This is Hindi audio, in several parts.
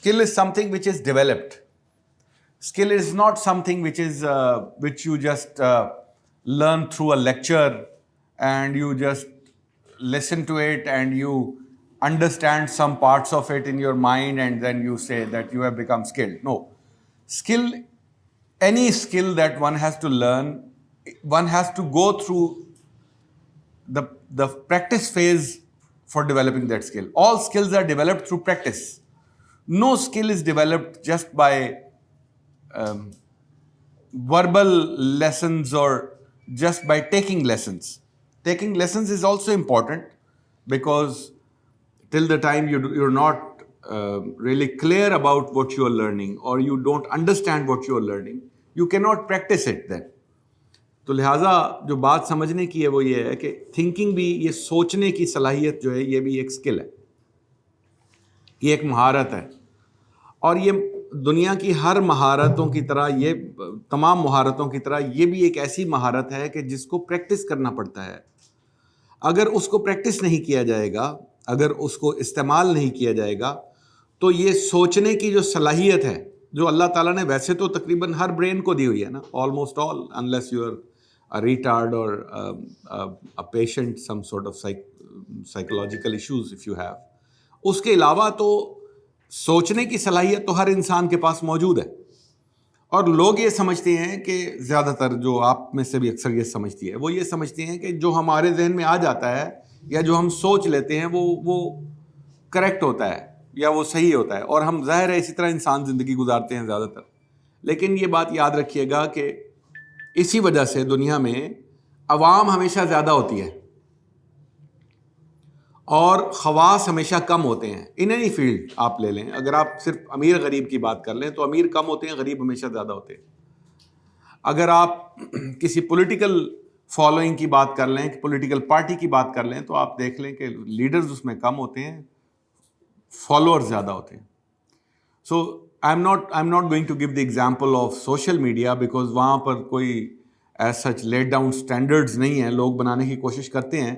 skill is something which is developed. Skill is not something which you just learn through a lecture and you just listen to it and you understand some parts of it in your mind and then you say that you have become skilled. No. Skill, any skill that one has to learn, one has to go through the practice phase for developing that skill. All skills are developed through practice. No skill is developed just by verbal lessons or just by taking lessons. Taking lessons is also important because till the time you're not really clear about what you're learning or you don't understand what you're learning, you cannot practice it then. तो लिहाजा जो बात समझने की है वो ये है कि थिंकिंग भी, ये सोचने की सलाहियत जो है, ये भी एक स्किल है, ये एक महारत है. और ये दुनिया की हर महारतों की तरह, ये तमाम महारतों की तरह ये भी एक ऐसी महारत है कि जिसको प्रैक्टिस करना पड़ता है. अगर उसको प्रैक्टिस नहीं किया जाएगा, अगर उसको इस्तेमाल नहीं किया जाएगा, तो ये सोचने की जो सलाहियत है जो अल्लाह ताला ने वैसे तो तकरीबन हर ब्रेन को दी हुई है ना, almost all, unless you are a retard or a patient, some sort of psychological issues if you have. उसके अलावा तो सोचने की सलाहियत तो हर इंसान के पास मौजूद है. और लोग ये समझते हैं कि ज़्यादातर, जो आप में से भी अक्सर ये समझती है, वो ये समझते हैं कि जो हमारे जहन में आ जाता है या जो हम सोच लेते हैं वो करेक्ट होता है या वो सही होता है, और हम ज़ाहिर है इसी तरह इंसान ज़िंदगी गुजारते हैं ज़्यादातर. लेकिन ये बात याद रखिएगा कि इसी वजह से दुनिया में अवाम हमेशा ज़्यादा होती है और खवास हमेशा कम होते हैं. इन एनी फील्ड आप ले लें, अगर आप सिर्फ अमीर गरीब की बात कर लें तो अमीर कम होते हैं, गरीब हमेशा ज़्यादा होते हैं. अगर आप किसी पॉलिटिकल फॉलोइंग की बात कर लें, पॉलिटिकल पार्टी की बात कर लें, तो आप देख लें कि लीडर्स उसमें कम होते हैं, फॉलोअर्स ज़्यादा होते हैं. सो I'm not going to give the example of social media because वहाँ पर कोई as such laid down standards नहीं है. लोग बनाने की कोशिश करते हैं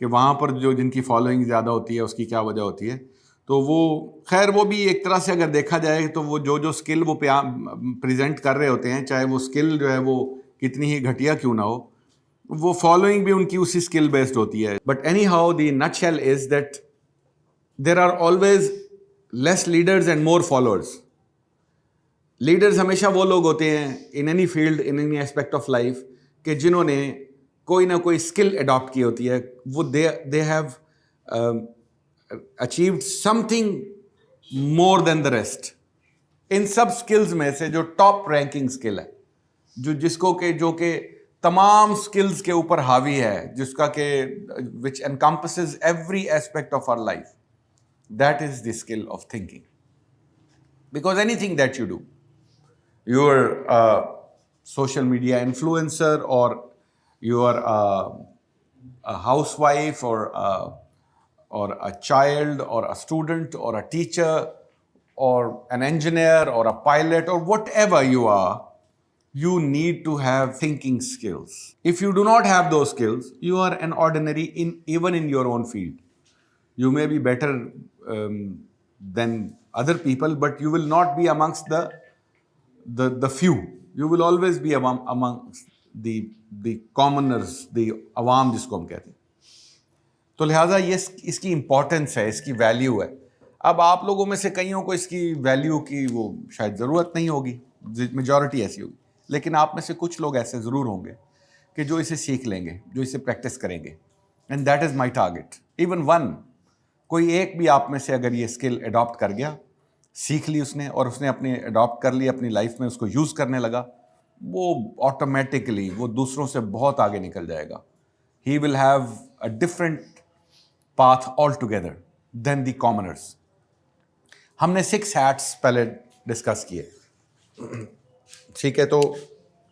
कि वहाँ पर जो जिनकी फॉलोइंग ज़्यादा होती है उसकी क्या वजह होती है. तो वो खैर, वो भी एक तरह से अगर देखा जाए तो वो जो स्किल वो प्रेजेंट कर रहे होते हैं, चाहे वो स्किल जो है वो कितनी ही घटिया क्यों ना हो, वो फॉलोइंग भी उनकी उसी स्किल बेस्ड होती है. But anyhow the nutshell is that there are always less leaders and more followers. Leaders हमेशा वो लोग होते हैं in any field, in any aspect of life, कि जिन्होंने कोई ना कोई स्किल अडॉप्ट की होती है. वो they have achieved something more than the rest. इन सब स्किल्स में से जो टॉप रैंकिंग स्किल है, जो के तमाम स्किल्स के ऊपर हावी है, जिसका के which encompasses every aspect of our life, that is the skill of thinking. Because anything that you do, you're a social media influencer or you're a housewife or a child or a student or a teacher or an engineer or a pilot or whatever you are, you need to have thinking skills. If you do not have those skills, you are an ordinary even in your own field. You may be better than other people, but you will not be amongst the few. You will always be amongst the commoners, the अवाम जिसको हम कहते हैं. तो लिहाजा ये इसकी इम्पोर्टेंस है, इसकी वैल्यू है. अब आप लोगों में से कईयों को इसकी वैल्यू की वो शायद ज़रूरत नहीं होगी, मेजॉरिटी ऐसी होगी, लेकिन आप में से कुछ लोग ऐसे ज़रूर होंगे कि जो इसे सीख लेंगे, जो इसे प्रैक्टिस करेंगे. And that is my target. Even one, कोई एक भी आप में से अगर ये स्किल अडॉप्ट कर गया, सीख ली उसने और उसने अपने अडॉप्ट कर ली अपनी लाइफ में, उसको यूज़ करने लगा, वो ऑटोमेटिकली वो दूसरों से बहुत आगे निकल जाएगा. He will have a different path altogether than the commoners. हमने 6 हैट्स पहले डिस्कस किए, ठीक है. तो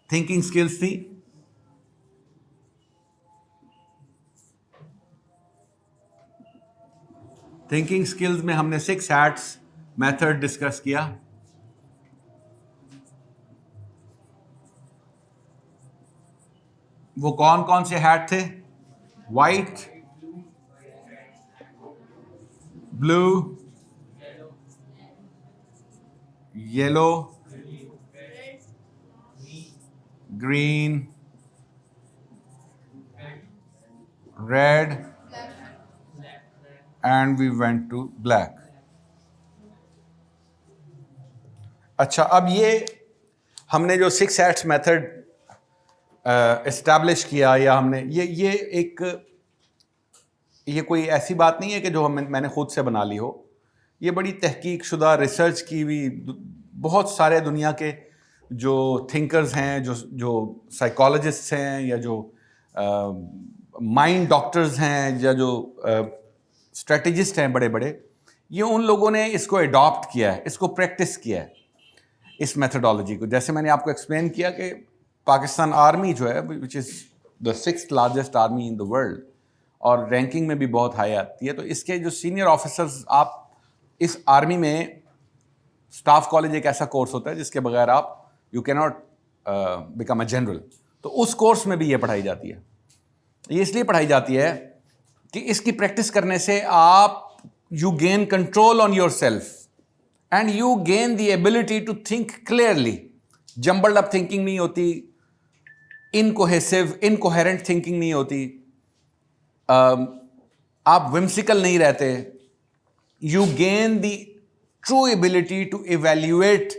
थिंकिंग स्किल्स थी, थिंकिंग स्किल्स में हमने 6 हैट्स मेथड डिस्कस किया. वो कौन कौन से हैट थे? White, blue, yellow, green, red, and we went to black. अच्छा, अब ये हमने जो 6 एक्ट्स मेथड एस्टैब्लिश किया, या हमने ये कोई ऐसी बात नहीं है कि जो मैंने खुद से बना ली हो। ये बड़ी तहकीक शुदा, रिसर्च की हुई, बहुत सारे दुनिया के जो थिंकर्स हैं, जो साइकोलॉजिस्ट्स हैं, या जो माइंड डॉक्टर्स हैं, या जो स्ट्रेटजिस्ट हैं बड़े बड़े, ये उन लोगों ने इसको अडॉप्ट किया है, इसको प्रैक्टिस किया है, इस मेथडोलॉजी को। जैसे मैंने आपको एक्सप्लेन किया कि पाकिस्तान आर्मी जो है, which is the 6th largest army in the world, और रैंकिंग में भी बहुत हाई आती है, तो इसके जो सीनियर ऑफिसर्स, आप इस आर्मी में स्टाफ कॉलेज एक ऐसा कोर्स होता है जिसके बगैर आप you can not become a general. तो उस कोर्स में भी ये पढ़ाई जाती है। ये इसलिए पढ़ाई जाती है कि इसकी प्रैक्टिस करने से आप you gain control on yourself and you gain the ability to think clearly. Jumbled up thinking नहीं होती, इनकोहेसिव, इनकोहेरेंट थिंकिंग नहीं होती, आप विम्सिकल नहीं रहते। You gain the true ability to evaluate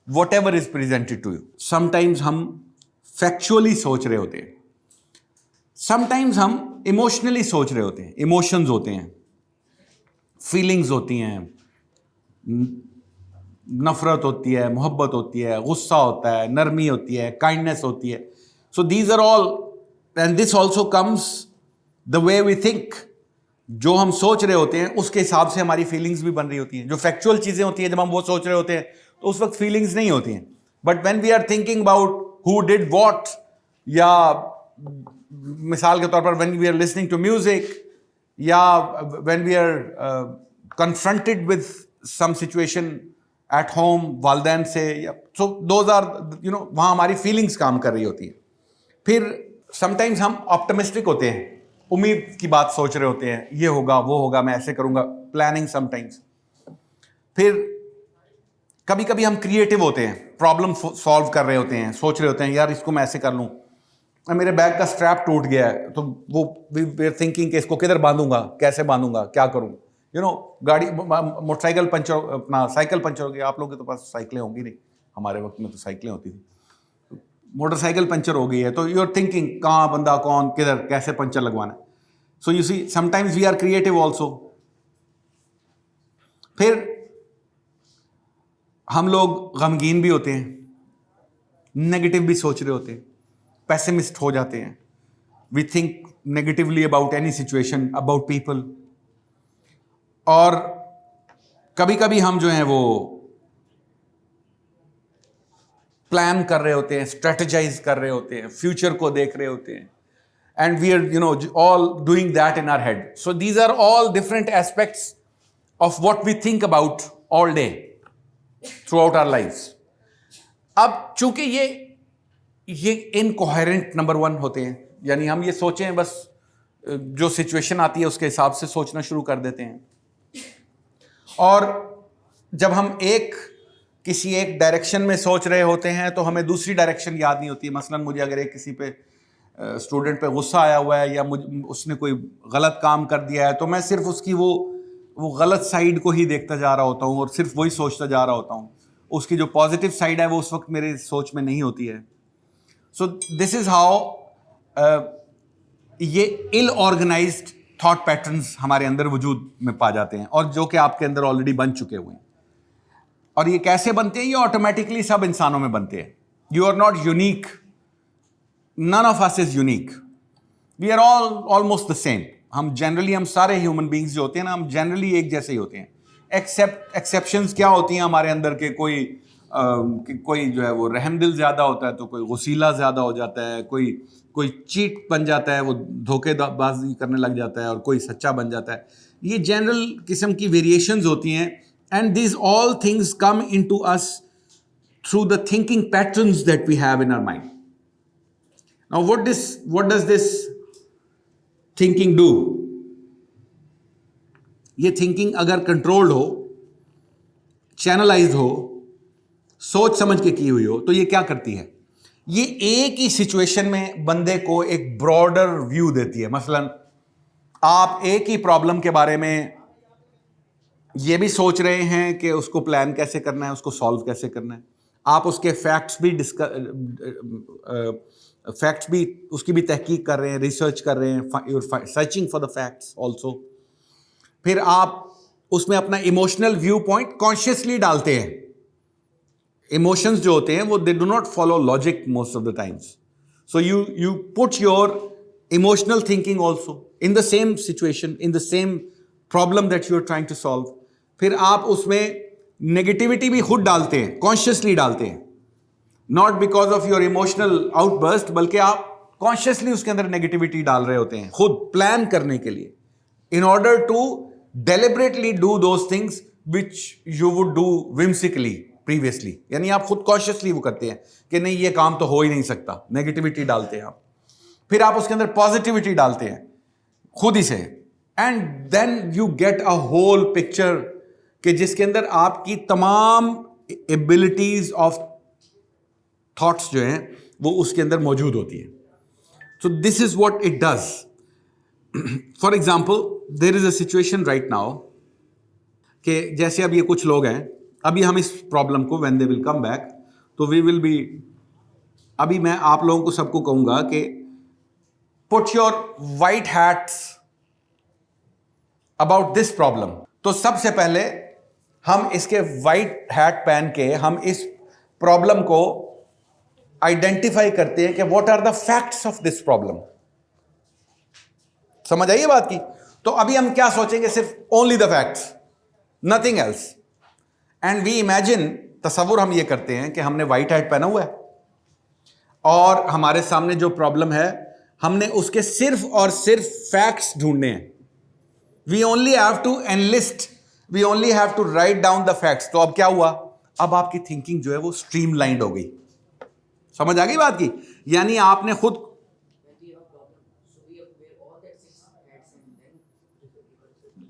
whatever is presented to you. Sometimes हम फैक्चुअली सोच रहे होते हैं, समटाइम्स हम इमोशनली सोच रहे होते हैं। इमोशंस होते हैं, फीलिंग्स होती हैं, नफरत होती है, मोहब्बत होती है, गुस्सा होता है, नरमी होती है, काइंडनेस होती है। So these are all, and this also comes the way we think. जो हम सोच रहे होते हैं उसके हिसाब से हमारी फीलिंग्स भी बन रही होती हैं। जो फैक्चुअल चीजें होती हैं, जब हम वो सोच रहे होते हैं तो उस वक्त फीलिंग्स नहीं होती हैं। But when we are thinking about who did what, या मिसाल के तौर पर when we are listening to music, या when we are confronted with some situation at home वालदैन से, या सो दोज आर वहां हमारी फीलिंग्स काम कर रही होती है। फिर समटाइम्स हम ऑप्टिमिस्टिक होते हैं, उम्मीद की बात सोच रहे होते हैं, ये होगा वो होगा, मैं ऐसे करूंगा, प्लानिंग समटाइम्स। फिर कभी कभी हम क्रिएटिव होते हैं, प्रॉब्लम सॉल्व कर रहे होते हैं, सोच रहे होते हैं यार इसको मैं ऐसे कर लूं, मेरे बैग का स्ट्रैप टूट गया है, तो वो वी आर थिंकिंग कि इसको किधर बांधूंगा, कैसे बांधूंगा, क्या करूं। गाड़ी, मोटरसाइकिल पंचर, अपना साइकिल पंचर हो गया। आप लोगों के तो पास साइकिलें होंगी नहीं, हमारे वक्त में तो साइकिलें होती थी। मोटरसाइकिल पंचर हो गई है तो यू आर थिंकिंग कहाँ, बंदा कौन, किधर, कैसे पंचर लगवाना है। So you see sometimes we are creative also. फिर हम लोग गमगीन भी होते हैं, नेगेटिव भी सोच रहे होते हैं, पेसिमिस्ट हो जाते हैं। We think negatively about any situation, about people. और कभी कभी हम जो हैं वो प्लान कर रहे होते हैं, स्ट्रेटेजाइज कर रहे होते हैं, फ्यूचर को देख रहे होते हैं, and we are all doing that in our head. So these are all different aspects of what we think about all day throughout our lifes. अब चूंकि ये इनकोहेरेंट नंबर 1 होते हैं, यानी हम ये सोचें बस जो सिचुएशन आती है उसके हिसाब से सोचना शुरू कर देते हैं। और जब हम किसी एक डायरेक्शन में सोच रहे होते हैं तो हमें दूसरी डायरेक्शन याद नहीं होती। मसलन मुझे अगर किसी पे स्टूडेंट पे गुस्सा आया हुआ है, या उसने कोई गलत काम कर दिया है, तो मैं सिर्फ उसकी वो गलत साइड को ही देखता जा रहा होता हूँ और सिर्फ वही सोचता जा रहा होता हूँ। उसकी जो पॉजिटिव साइड है वो उस वक्त मेरे सोच में नहीं होती है। सो दिस इज हाउ ये इल ऑर्गेनाइज्ड थॉट पैटर्न्स हमारे अंदर वजूद में पा जाते हैं, और जो कि आपके अंदर ऑलरेडी बन चुके हुए हैं। और ये कैसे बनते हैं? ये ऑटोमेटिकली सब इंसानों में बनते हैं। You are not unique, none of us is unique, we are all almost the same. हम सारे ह्यूमन बींग्स जो होते हैं ना, हम जनरली एक जैसे ही होते हैं। एक्सेप्शंस क्या होती हैं हमारे अंदर के, कोई जो है वो रहमदिल ज्यादा होता है, तो कोई गुसीला ज्यादा हो जाता है, कोई चीट बन जाता है, वो धोखेबाजी करने लग जाता है, और कोई सच्चा बन जाता है। ये जनरल किस्म की वेरिएशंस होती हैं, and these all things come into us through the thinking patterns that we have in our mind. Now what does this thinking do? ये thinking अगर controlled हो, channelized हो, सोच समझ के की हुई हो, तो ये क्या करती है, ये एक ही सिचुएशन में बंदे को एक ब्रॉडर व्यू देती है। मसलन आप एक ही प्रॉब्लम के बारे में ये भी सोच रहे हैं कि उसको प्लान कैसे करना है, उसको सॉल्व कैसे करना है, आप उसके फैक्ट्स भी उसकी भी तहकीक कर रहे हैं, रिसर्च कर रहे हैं, searching for the facts also. फिर आप उसमें अपना इमोशनल व्यू पॉइंट कॉन्शियसली डालते हैं। इमोशंस जो होते हैं वो they do not follow logic most of the times, so you put your emotional thinking also in the same situation, in the same problem that you are trying to solve. फिर आप उसमें नेगेटिविटी भी खुद डालते हैं, कॉन्शियसली डालते हैं, not because of your emotional outburst, बल्कि आप कॉन्शियसली उसके अंदर नेगेटिविटी डाल रहे होते हैं खुद प्लान करने के लिए, in order to deliberately do those things which you would do whimsically previously. यानी आप खुद कॉन्शियसली वो करते हैं कि नहीं ये काम तो हो ही नहीं सकता, नेगेटिविटी डालते हैं आप। फिर आप उसके अंदर पॉजिटिविटी डालते हैं खुद ही से, and then you get a whole picture कि जिसके अंदर आपकी तमाम एबिलिटीज ऑफ थॉट्स जो हैं वो उसके अंदर मौजूद होती है। So this is what it does. For example, there is a situation right now कि जैसे अब ये कुछ लोग हैं, अभी हम इस प्रॉब्लम को when they will come back, तो वी विल बी, अभी मैं आप लोगों को सबको कहूंगा कि put your white hats about this problem. तो सबसे पहले हम इसके वाइट हैट पहन के हम इस प्रॉब्लम को आइडेंटिफाई करते हैं कि what are the facts of this problem. समझ आई बात की? तो अभी हम क्या सोचेंगे, सिर्फ only the facts, nothing else. And we imagine, तसव्वुर हम ये करते हैं कि हमने वाइट हैट पहना हुआ है और हमारे सामने जो प्रॉब्लम है हमने उसके सिर्फ और सिर्फ फैक्ट्स ढूंढने हैं। We only have to analyst, we only have to write down the facts. तो अब क्या हुआ, अब आपकी थिंकिंग जो है वो स्ट्रीमलाइंड हो गई। समझ आ गई बात की? यानी आपने खुद,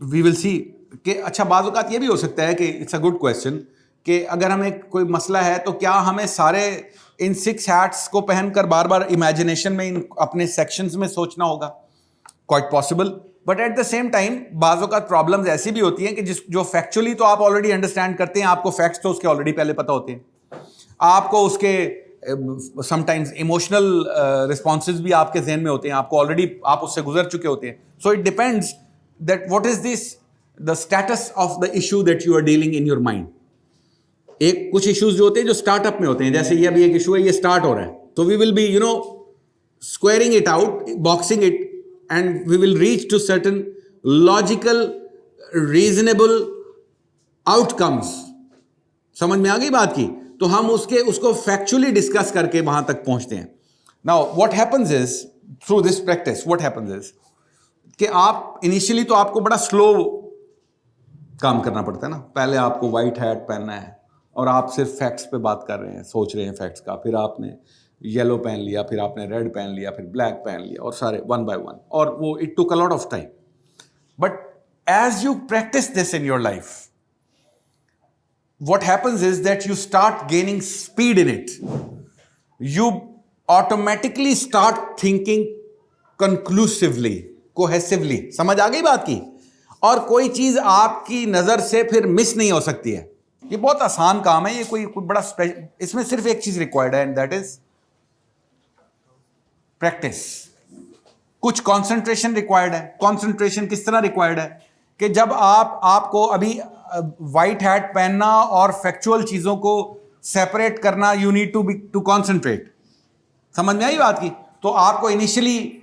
वी विल सी कि अच्छा, बाज़ औक़ात ये भी हो सकता है कि इट्स अ गुड क्वेश्चन कि अगर हमें कोई मसला है तो क्या हमें सारे इन 6 हैट्स को पहनकर बार बार इमेजिनेशन में इन अपने सेक्शंस में सोचना होगा? Quite possible, but at the same time बाज़ औक़ात प्रॉब्लम्स ऐसी भी होती हैं कि जो फैक्चुअली तो आप ऑलरेडी अंडरस्टैंड करते हैं, आपको फैक्ट्स तो उसके ऑलरेडी पहले पता होते हैं, आपको उसके समटाइम्स इमोशनल रिस्पॉन्सेज भी आपके जहन में होते हैं, आपको ऑलरेडी आप उससे गुजर चुके होते हैं। So it depends that what is this the status of the issue that you are dealing in your mind. एक कुछ इश्यूज जो होते हैं जो स्टार्टअप में होते हैं, जैसे ये अभी एक इशू है, ये स्टार्ट हो रहा है, तो we will be squaring it out, boxing it, and we will reach to certain logical reasonable outcomes. समझ में आ गई बात की? तो हम उसको फैक्चुअली डिस्कस करके वहां तक पहुंचते हैं। Now what happens is, through this practice what happens is कि आप इनिशियली तो आपको बड़ा स्लो काम करना पड़ता है ना। पहले आपको वाइट हैट पहनना है और आप सिर्फ फैक्ट्स पे बात कर रहे हैं, सोच रहे हैं फैक्ट्स का, फिर आपने येलो पहन लिया, फिर आपने रेड पहन लिया, फिर ब्लैक पहन लिया, और सारे वन बाय वन, और वो it took a lot of time. But as you practice this in your life, what happens is that you start gaining speed in it. You automatically start thinking conclusively, cohesively. समझ आ गई बात की? और कोई चीज आपकी नजर से फिर मिस नहीं हो सकती है। ये बहुत आसान काम है, ये कोई बड़ा इसमें सिर्फ एक चीज रिक्वायर्ड है, एंड दैट इज प्रैक्टिस। कुछ कंसंट्रेशन रिक्वायर्ड है। कंसंट्रेशन किस तरह रिक्वायर्ड है कि जब आपको अभी वाइट हैट पहनना और फैक्चुअल चीजों को सेपरेट करना, यू नीड टू कॉन्सेंट्रेट। समझ में आई बात की? तो आपको इनिशियली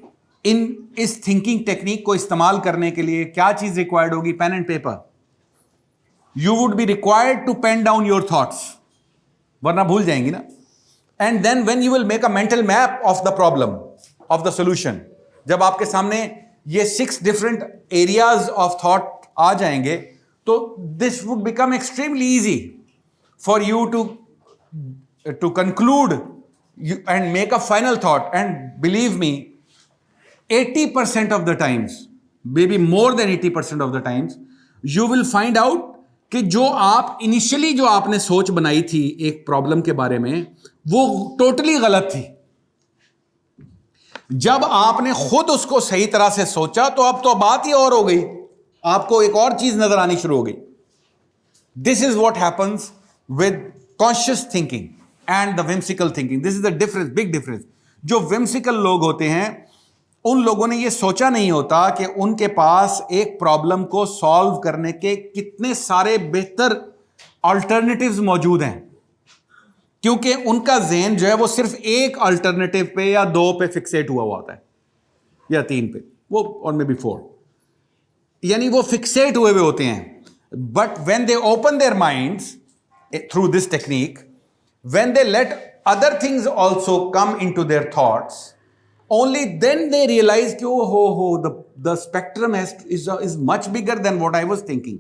इस थिंकिंग टेक्निक को इस्तेमाल करने के लिए क्या चीज रिक्वायर्ड होगी? Pen and paper. You would be required to pen down your thoughts, वरना भूल जाएंगी ना। And then when you will make a mental map of the problem, of the solution, जब आपके सामने ये 6 डिफरेंट एरियाज ऑफ थॉट आ जाएंगे, तो this would become extremely easy for you to conclude and make a final thought. And believe me, 80% of the times, maybe more than 80% of the times, you will find out कि जो आप इनिशियली जो आपने सोच बनाई थी एक प्रॉब्लम के बारे में, वो टोटली गलत थी। जब आपने खुद उसको सही तरह से सोचा तो अब तो बात ही और हो गई, आपको एक और चीज नजर आनी शुरू हो गई। This is what happens with conscious thinking and the whimsical thinking. This is the difference, big difference. जो विम्सिकल लोग होते हैं, उन लोगों ने ये सोचा नहीं होता कि उनके पास एक प्रॉब्लम को सॉल्व करने के कितने सारे बेहतर अल्टरनेटिव्स मौजूद हैं, क्योंकि उनका ज़हन जो है वो सिर्फ एक अल्टरनेटिव पे या दो पे फिक्सेट हुआ होता है, या तीन पे, वो और मे बी 4, यानी वो फिक्सेट हुए होते हैं। But when they open their minds through this technique, when they let other things also come into their thoughts, only then they realize कि oh, the spectrum is much bigger than what I was thinking.